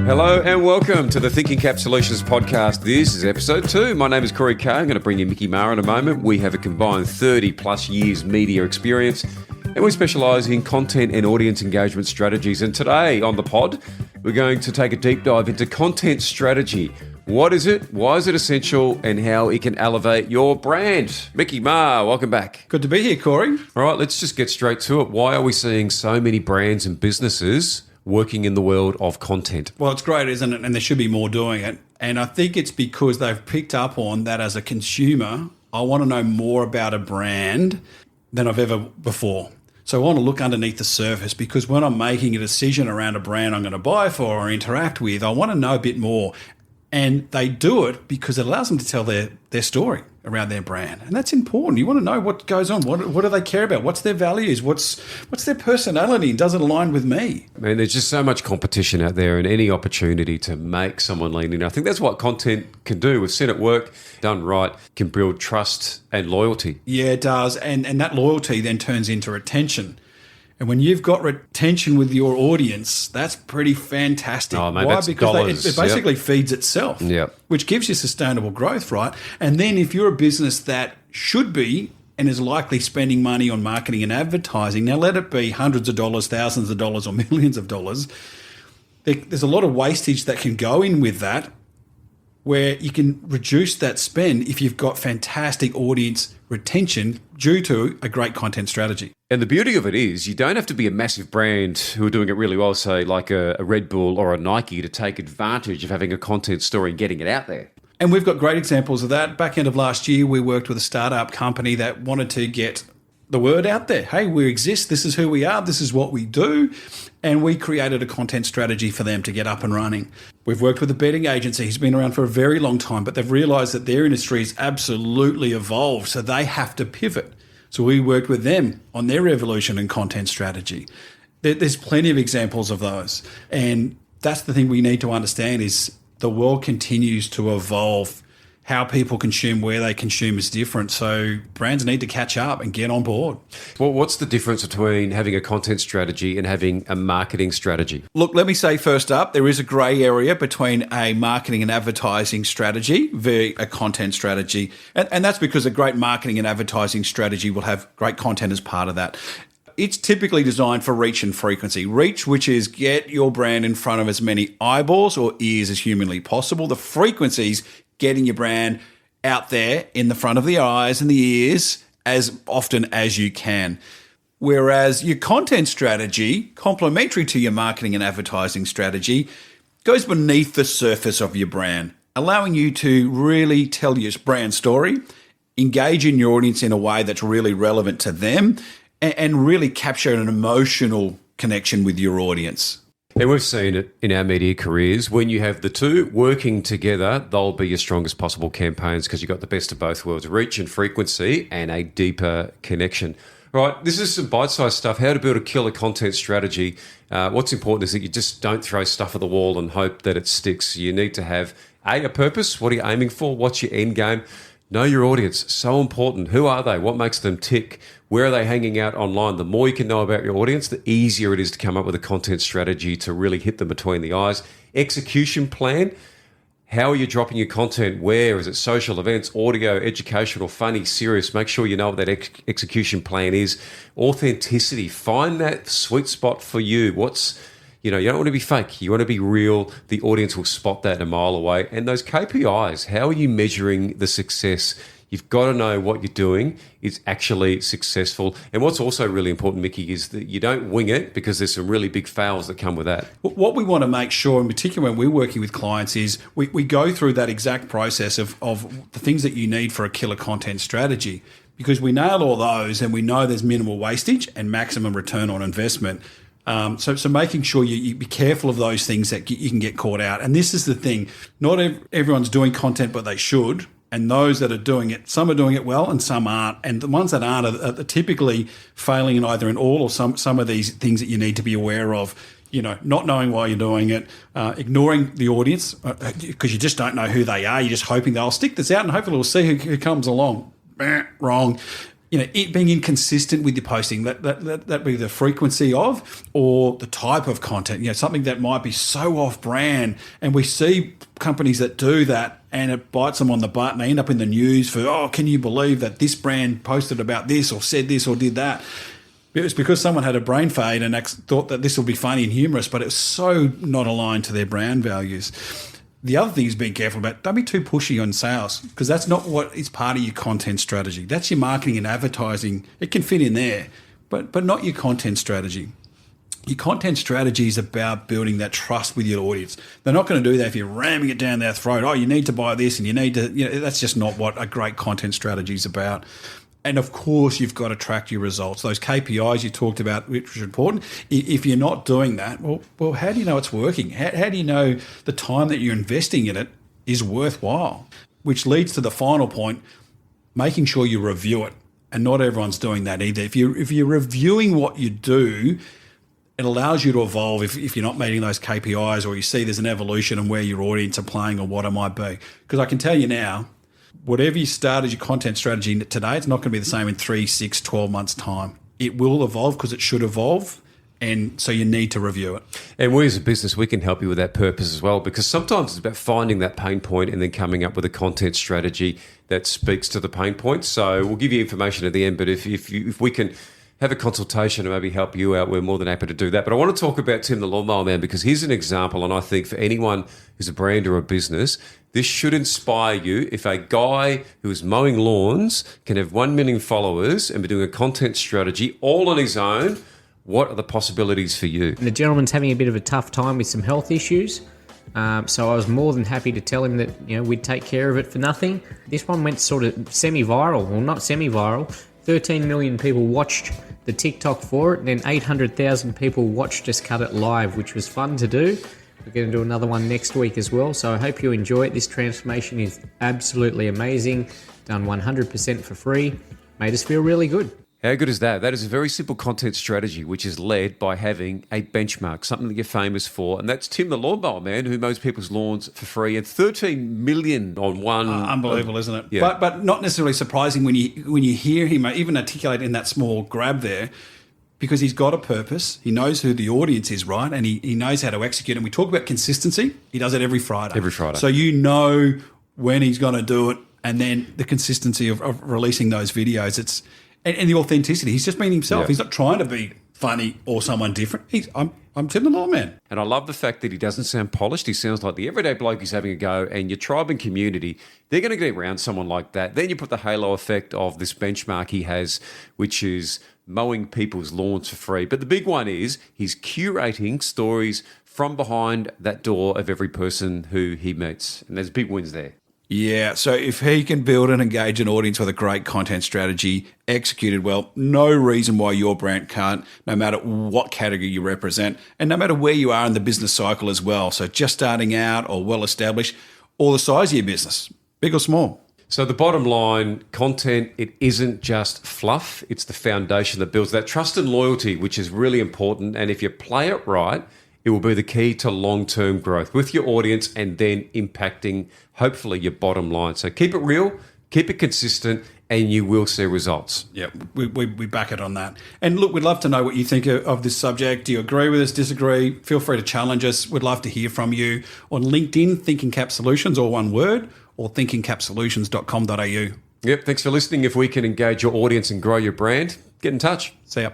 Hello and welcome to the Thinking Cap Solutions podcast. This is episode 2. My name is Corey Kay. I'm going to bring you Mickey Maher in a moment. We have a combined 30 plus years media experience and we specialise in content and audience engagement strategies. And today on the pod, we're going to take a deep dive into content strategy. What is it? Why is it essential? And how it can elevate your brand. Mickey Maher, welcome back. Good to be here, Corey. All right, let's just get straight to it. Why are we seeing so many brands and businesses working in the world of content? Well, it's great, isn't it? And there should be more doing it. And I think it's because they've picked up on that as a consumer, I want to know more about a brand than I've ever before. So I want to look underneath the surface because when I'm making a decision around a brand I'm going to buy for or interact with, I want to know a bit more. And they do it because it allows them to tell their story around their brand. And that's important. You want to know what goes on. What do they care about? What's their values? What's their personality? And does it align with me? Man, there's just so much competition out there and any opportunity to make someone lean in. I think that's what content can do. We've seen it work, done right, can build trust and loyalty. Yeah, it does. And that loyalty then turns into retention. And when you've got retention with your audience, that's pretty fantastic. Oh, mate, that's dollars. It basically feeds itself, Yep. which gives you sustainable growth, right? And then if you're a business that should be and is likely spending money on marketing and advertising, now let it be hundreds of dollars, thousands of dollars, or millions of dollars, there's a lot of wastage that can go in with that where you can reduce that spend if you've got fantastic audience retention due to a great content strategy. And the beauty of it is you don't have to be a massive brand who are doing it really well, say like a Red Bull or a Nike, to take advantage of having a content story and getting it out there. And we've got great examples of that. Back end of last year, we worked with a startup company that wanted to get the word out there. Hey, we exist. This is who we are. This is what we do. And we created a content strategy for them to get up and running. We've worked with a betting agency who's been around for a very long time, but they've realized that their industry has absolutely evolved, so they have to pivot. So we worked with them on their evolution and content strategy. There's plenty of examples of those. And that's the thing we need to understand is the world continues to evolve. How people consume, where they consume is different. So brands need to catch up and get on board. Well, what's the difference between having a content strategy and having a marketing strategy? Look, let me say first up, there is a grey area between a marketing and advertising strategy versus a content strategy. And that's because a great marketing and advertising strategy will have great content as part of that. It's typically designed for reach and frequency. Reach, which is get your brand in front of as many eyeballs or ears as humanly possible. The frequencies, getting your brand out there in the front of the eyes and the ears as often as you can. Whereas your content strategy, complementary to your marketing and advertising strategy, goes beneath the surface of your brand, allowing you to really tell your brand story, engage in your audience in a way that's really relevant to them, and really capture an emotional connection with your audience. And we've seen it in our media careers. When you have the two working together, they'll be your strongest possible campaigns because you've got the best of both worlds, reach and frequency and a deeper connection. All right, this is some bite-sized stuff, how to build a killer content strategy. What's important is that you just don't throw stuff at the wall and hope that it sticks. You need to have, a purpose. What are you aiming for? What's your end game? Know your audience. So important. Who are they? What makes them tick? Where are they hanging out online? The more you can know about your audience, the easier it is to come up with a content strategy to really hit them between the eyes. Execution plan. How are you dropping your content? Where? Is it social events, audio, educational, funny, serious? Make sure you know what that execution plan is. Authenticity. Find that sweet spot for you. You don't want to be fake. You want to be real. The audience will spot that a mile away. And those KPIs, how are you measuring the success? You've got to know what you're doing is actually successful. And what's also really important, Mickey, is that you don't wing it because there's some really big fails that come with that. What we want to make sure, in particular when we're working with clients, is we go through that exact process of the things that you need for a killer content strategy. Because we nail all those and we know there's minimal wastage and maximum return on investment. So making sure you be careful of those things that you can get caught out. And this is the thing. Not everyone's doing content, but they should. And those that are doing it, some are doing it well and some aren't. And the ones that aren't are typically failing in either in all or some of these things that you need to be aware of. Not knowing why you're doing it, ignoring the audience because you just don't know who they are. You're just hoping they'll stick this out and hopefully we'll see who comes along. Wrong. it being inconsistent with your posting, that be the frequency of or the type of content, something that might be so off brand. And we see companies that do that and it bites them on the butt and they end up in the news for, oh, can you believe that this brand posted about this or said this or did that? It was because someone had a brain fade and thought that this will be funny and humorous, but it's so not aligned to their brand values. The other thing is being careful about, don't be too pushy on sales, because that's not what is part of your content strategy. That's your marketing and advertising. It can fit in there, but not your content strategy. Your content strategy is about building that trust with your audience. They're not going to do that if you're ramming it down their throat. Oh, you need to buy this and you need to, that's just not what a great content strategy is about. And of course, you've got to track your results. Those KPIs you talked about, which is important. If you're not doing that, well, how do you know it's working? How do you know the time that you're investing in it is worthwhile? Which leads to the final point, making sure you review it. And not everyone's doing that either. If you're reviewing what you do, it allows you to evolve if you're not meeting those KPIs or you see there's an evolution in where your audience are playing or what it might be. Because I can tell you now, whatever you start as your content strategy today, it's not going to be the same in 3, 6, 12 months' time. It will evolve because it should evolve, and so you need to review it. And we as a business, we can help you with that purpose as well, because sometimes it's about finding that pain point and then coming up with a content strategy that speaks to the pain point. So we'll give you information at the end, but if we can have a consultation and maybe help you out, we're more than happy to do that. But I want to talk about Tim the Lawnmower Man, because here's an example, and I think for anyone who's a brand or a business, this should inspire you. If a guy who is mowing lawns can have 1 million followers and be doing a content strategy all on his own, what are the possibilities for you? The gentleman's having a bit of a tough time with some health issues. So I was more than happy to tell him that we'd take care of it for nothing. This one went sort of semi-viral. Well, not semi-viral. 13 million people watched the TikTok for it, and then 800,000 people watched us cut it live, which was fun to do. We're going to do another one next week as well, so I hope you enjoy it. This transformation is absolutely amazing, done 100% for free, made us feel really good. How good is that? That is a very simple content strategy, which is led by having a benchmark, something that you're famous for. And that's Tim the Lawnmower Man, who mows people's lawns for free, and 13 million on one. Unbelievable, isn't it? Yeah. But not necessarily surprising when you hear him even articulate in that small grab there, because he's got a purpose. He knows who the audience is, right? And he knows how to execute. And we talk about consistency. He does it every Friday. Every Friday. So you know when he's going to do it, and then the consistency of releasing those videos. And the authenticity. He's just being himself. Yeah. He's not trying to be funny or someone different. I'm Tim the Lawnmower Man. And I love the fact that he doesn't sound polished. He sounds like the everyday bloke who's having a go. And your tribe and community, they're going to get around someone like that. Then you put the halo effect of this benchmark he has, which is mowing people's lawns for free. But the big one is he's curating stories from behind that door of every person who he meets. And there's big wins there. Yeah, so if he can build and engage an audience with a great content strategy executed well, no reason why your brand can't, no matter what category you represent, and no matter where you are in the business cycle as well. So just starting out or well established, or the size of your business, big or small. So the bottom line, content, it isn't just fluff. It's the foundation that builds that trust and loyalty, which is really important. And if you play it right, it will be the key to long-term growth with your audience and then impacting, hopefully, your bottom line. So keep it real, keep it consistent, and you will see results. Yeah, we back it on that. And look, we'd love to know what you think of this subject. Do you agree with us, disagree? Feel free to challenge us. We'd love to hear from you on LinkedIn, Thinking Cap Solutions, or one word, or thinkingcapsolutions.com.au. Yep, thanks for listening. If we can engage your audience and grow your brand, get in touch. See ya.